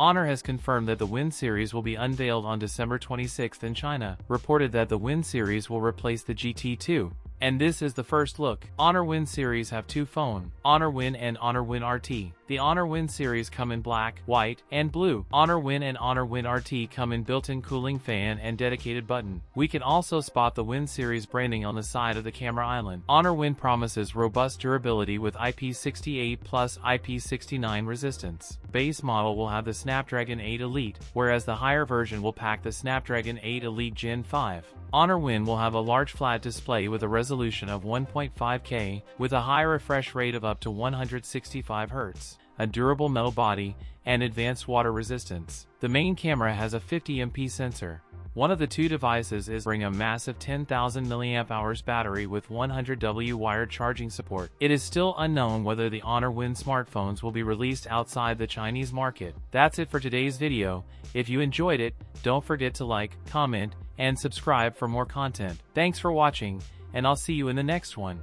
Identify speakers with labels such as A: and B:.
A: Honor has confirmed that the Wind series will be unveiled on December 26 in China, reported that the Wind series will replace the GT2. And this is the first look. Honor Wind series have two phones, Honor Wind and Honor Wind RT. The Honor Wind series come in black, white, and blue. Honor Wind and Honor Wind RT come in built-in cooling fan and dedicated button. We can also spot the Wind series branding on the side of the camera island. Honor Wind promises robust durability with IP68 plus IP69 resistance. Base model will have the Snapdragon 8 Elite, whereas the higher version will pack the Snapdragon 8 Elite Gen 5. Honor Wind will have a large flat display with a resolution of 1.5K, with a high refresh rate of up to 165 Hz, a durable metal body, and advanced water resistance. The main camera has a 50MP sensor. One of the two devices is bring a massive 10,000 mAh battery with 100W wired charging support. It is still unknown whether the Honor Wind smartphones will be released outside the Chinese market. That's it for today's video. If you enjoyed it, don't forget to like, comment, and subscribe for more content. Thanks for watching, and I'll see you in the next one.